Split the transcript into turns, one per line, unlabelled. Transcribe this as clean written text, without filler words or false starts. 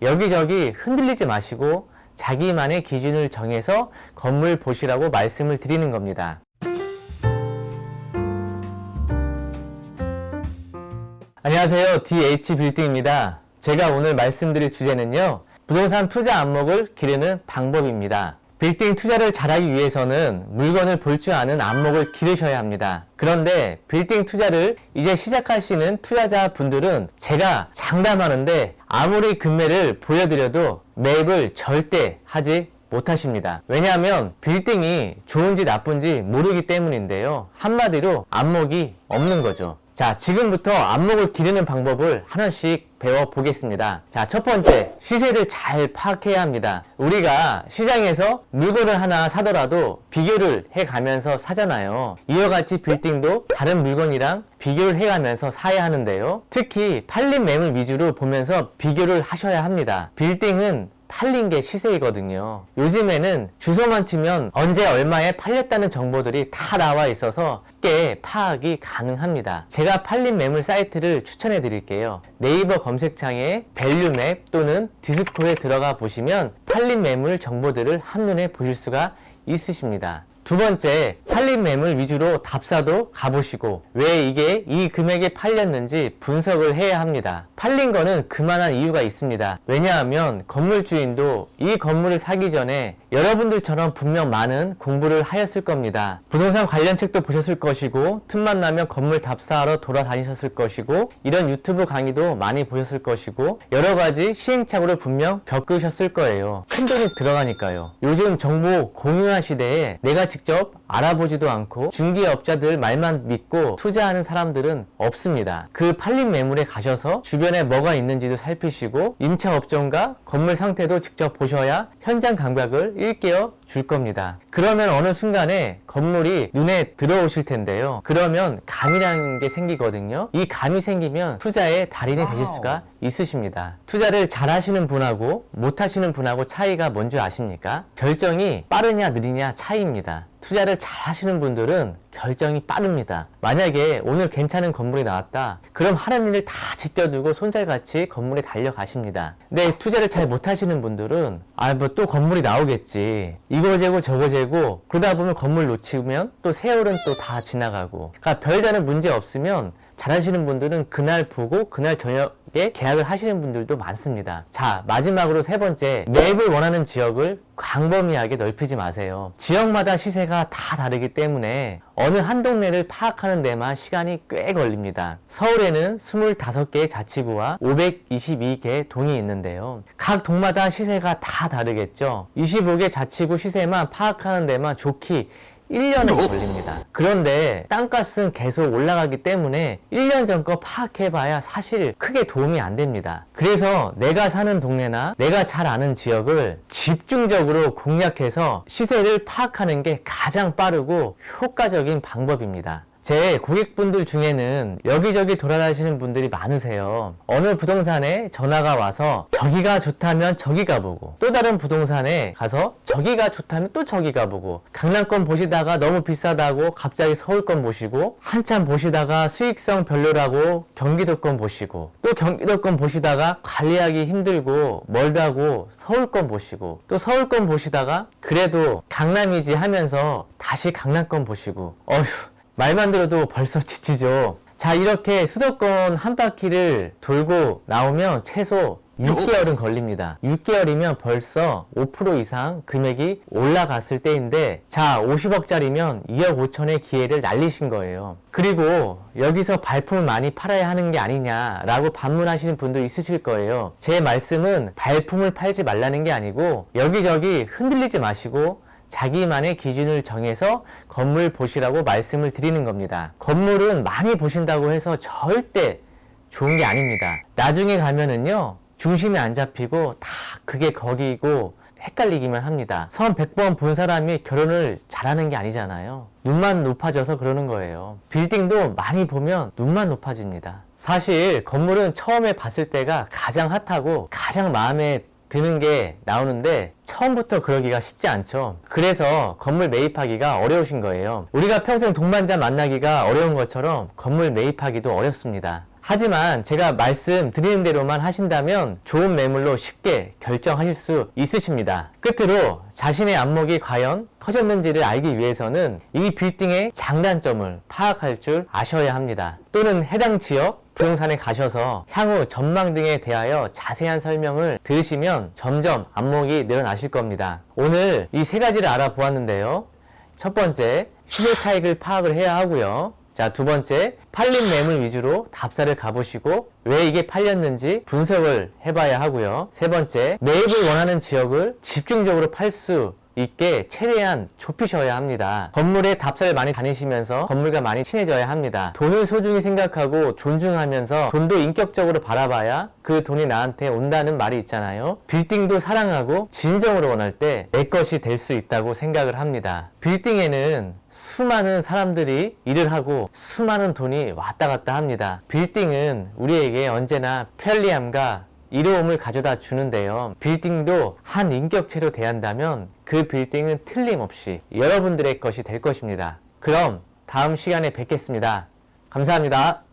여기저기 흔들리지 마시고 자기만의 기준을 정해서 건물 보시라고 말씀을 드리는 겁니다. 안녕하세요, DH빌딩입니다. 제가 오늘 말씀드릴 주제는요, 부동산 투자 안목을 기르는 방법입니다. 빌딩 투자를 잘하기 위해서는 물건을 볼 줄 아는 안목을 기르셔야 합니다. 그런데 빌딩 투자를 이제 시작하시는 투자자분들은 제가 장담하는데 아무리 금매를 보여드려도 매입을 절대 하지 못하십니다. 왜냐하면 빌딩이 좋은지 나쁜지 모르기 때문인데요. 한마디로 안목이 없는 거죠. 자, 지금부터 안목을 기르는 방법을 하나씩 배워보겠습니다. 자, 첫 번째, 시세를 잘 파악해야 합니다. 우리가 시장에서 물건을 하나 사더라도 비교를 해가면서 사잖아요. 이와 같이 빌딩도 다른 물건이랑 비교를 해가면서 사야 하는데요. 특히 팔린 매물 위주로 보면서 비교를 하셔야 합니다. 빌딩은 팔린 게 시세이거든요. 요즘에는 주소만 치면 언제 얼마에 팔렸다는 정보들이 다 나와 있어서 쉽게 파악이 가능합니다. 제가 팔린 매물 사이트를 추천해 드릴게요. 네이버 검색창에 밸류맵 또는 디스코에 들어가 보시면 팔린 매물 정보들을 한눈에 보실 수가 있으십니다. 두 번째, 팔린 매물 위주로 답사도 가보시고 왜 이게 이 금액에 팔렸는지 분석을 해야 합니다. 팔린 거는 그만한 이유가 있습니다. 왜냐하면 건물주인도 이 건물을 사기 전에 여러분들처럼 분명 많은 공부를 하였을 겁니다. 부동산 관련 책도 보셨을 것이고 틈만 나면 건물 답사하러 돌아다니셨을 것이고 이런 유튜브 강의도 많이 보셨을 것이고 여러가지 시행착오를 분명 겪으셨을 거예요. 큰돈이 들어가니까요. 요즘 정보 공유화 시대에 내가 직접 알아보지도 않고 중개업자들 말만 믿고 투자하는 사람들은 없습니다. 그 팔린 매물에 가셔서 주변에 뭐가 있는지도 살피시고 임차업종과 건물 상태도 직접 보셔야 현장 감각을 일깨워 줄 겁니다. 그러면 어느 순간에 건물이 눈에 들어오실 텐데요. 그러면 감이라는 게 생기거든요. 이 감이 생기면 투자의 달인이 되실 수가 있으십니다. 투자를 잘 하시는 분하고 못 하시는 분하고 차이가 뭔지 아십니까? 결정이 빠르냐 느리냐 차이입니다. 투자를 잘 하시는 분들은 결정이 빠릅니다. 만약에 오늘 괜찮은 건물이 나왔다. 그럼 하는 일을 다 제껴두고 손살같이 건물에 달려가십니다. 근데 투자를 잘 못하시는 분들은 뭐 또 건물이 나오겠지. 이거 재고 저거 재고 그러다 보면 건물 놓치면 또 세월은 또 다 지나가고. 그러니까 별다른 문제 없으면 잘하시는 분들은 그날 보고 그날 저녁에 계약을 하시는 분들도 많습니다. 자, 마지막으로 세 번째, 매입을 원하는 지역을 광범위하게 넓히지 마세요. 지역마다 시세가 다 다르기 때문에 어느 한 동네를 파악하는 데만 시간이 꽤 걸립니다. 서울에는 25개의 자치구와 522개의 동이 있는데요. 각 동마다 시세가 다 다르겠죠. 25개 자치구 시세만 파악하는 데만 좋기 1년이 걸립니다. 그런데 땅값은 계속 올라가기 때문에 1년 전 거 파악해봐야 사실 크게 도움이 안 됩니다. 그래서 내가 사는 동네나 내가 잘 아는 지역을 집중적으로 공략해서 시세를 파악하는 게 가장 빠르고 효과적인 방법입니다. 제 고객분들 중에는 여기저기 돌아다니시는 분들이 많으세요. 어느 부동산에 전화가 와서 저기가 좋다면 저기 가보고 또 다른 부동산에 가서 저기가 좋다면 또 저기 가보고 강남권 보시다가 너무 비싸다고 갑자기 서울권 보시고 한참 보시다가 수익성 별로라고 경기도권 보시고 또 경기도권 보시다가 관리하기 힘들고 멀다고 서울권 보시고 또 서울권 보시다가 그래도 강남이지 하면서 다시 강남권 보시고 어휴 말만 들어도 벌써 지치죠. 자, 이렇게 수도권 한 바퀴를 돌고 나오면 최소 6개월은 걸립니다. 6개월이면 벌써 5% 이상 금액이 올라갔을 때인데 자, 50억짜리면 2억 5천의 기회를 날리신 거예요. 그리고 여기서 발품을 많이 팔아야 하는 게 아니냐라고 반문하시는 분도 있으실 거예요. 제 말씀은 발품을 팔지 말라는 게 아니고 여기저기 흔들리지 마시고 자기만의 기준을 정해서 건물 보시라고 말씀을 드리는 겁니다. 건물은 많이 보신다고 해서 절대 좋은 게 아닙니다. 나중에 가면은요, 중심이 안 잡히고 다 그게 거기고 헷갈리기만 합니다. 선 100번 본 사람이 결혼을 잘하는 게 아니잖아요. 눈만 높아져서 그러는 거예요. 빌딩도 많이 보면 눈만 높아집니다. 사실 건물은 처음에 봤을 때가 가장 핫하고 가장 마음에 드는 게 나오는데 처음부터 그러기가 쉽지 않죠. 그래서 건물 매입하기가 어려우신 거예요. 우리가 평생 동반자 만나기가 어려운 것처럼 건물 매입하기도 어렵습니다. 하지만 제가 말씀드리는 대로만 하신다면 좋은 매물로 쉽게 결정하실 수 있으십니다. 끝으로 자신의 안목이 과연 커졌는지를 알기 위해서는 이 빌딩의 장단점을 파악할 줄 아셔야 합니다. 또는 해당 지역 부동산에 가셔서 향후 전망 등에 대하여 자세한 설명을 들으시면 점점 안목이 늘어나실 겁니다. 오늘 이 세 가지를 알아보았는데요. 첫 번째, 시세 차익을 파악을 해야 하고요. 자, 두 번째, 팔린 매물 위주로 답사를 가보시고 왜 이게 팔렸는지 분석을 해봐야 하고요. 세 번째, 매입을 원하는 지역을 집중적으로 팔 수 있게 최대한 좁히셔야 합니다. 건물에 답사를 많이 다니시면서 건물과 많이 친해져야 합니다. 돈을 소중히 생각하고 존중하면서 돈도 인격적으로 바라봐야 그 돈이 나한테 온다는 말이 있잖아요. 빌딩도 사랑하고 진정으로 원할 때 내 것이 될 수 있다고 생각을 합니다. 빌딩에는 수많은 사람들이 일을 하고 수많은 돈이 왔다 갔다 합니다. 빌딩은 우리에게 언제나 편리함과 이로움을 가져다 주는데요. 빌딩도 한 인격체로 대한다면 그 빌딩은 틀림없이 여러분들의 것이 될 것입니다. 그럼 다음 시간에 뵙겠습니다. 감사합니다.